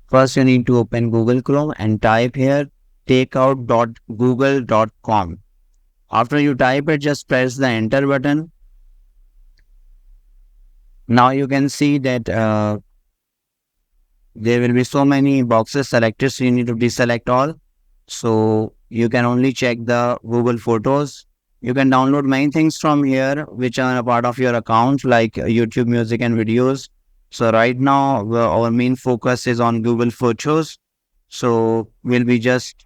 First, you need to open Google Chrome and type here takeout.google.com. After you type it, just press the enter button. Now you can see that there will be so many boxes selected, so you need to deselect all. So you can only check the Google Photos. You can download many things from here which are a part of your account, like YouTube music and videos. So right now our main focus is on Google Photos. So we'll be just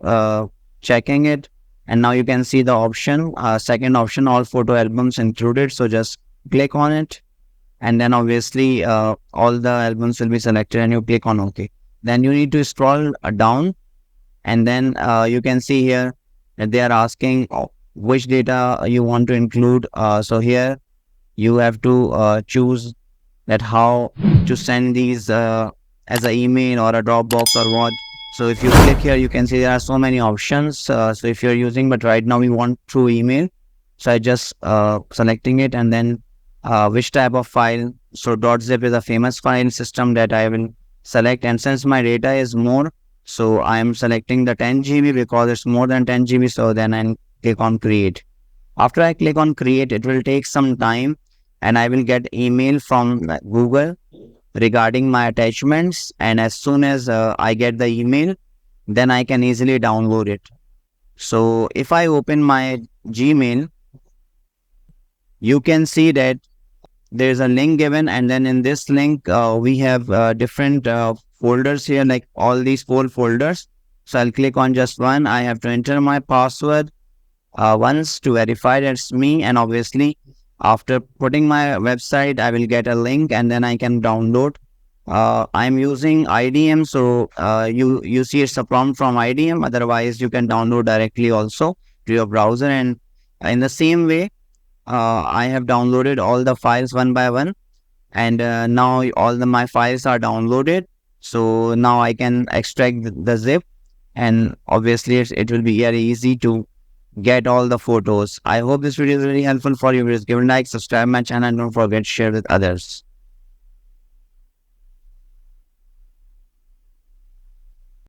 checking it. And now you can see the option, second option, all photo albums included. So just click on it. And then obviously all the albums will be selected and you click on OK. Then you need to scroll down, and then you can see here that they are asking which data you want to include. So here you have to choose that how to send these as an email or a Dropbox or what. So if you click here, you can see there are so many options. So if you're using, but right now we want through email. So I just selecting it, and then which type of file. So .zip is a famous file system that I will select, and since my data is more, so I am selecting the 10 GB because it's more than 10 GB. So then I click on create. After I click on create, it will take some time and I will get email from Google regarding my attachments. And as soon as I get the email, then I can easily download it. So if I open my Gmail, you can see that there's a link given, and then in this link we have different folders here, like all these 4 folders. So I'll click on just one. I have to enter my password once to verify that's me, and obviously after putting my website I will get a link and then I can download. I'm using IDM, so you see it's a prompt from IDM. Otherwise you can download directly also to your browser, and in the same way I have downloaded all the files one by one, and now all my files are downloaded. So now I can extract the zip, and obviously it will be very easy to get all the photos. I hope this video is very helpful for you. Please give a like, subscribe my channel, and don't forget to share with others.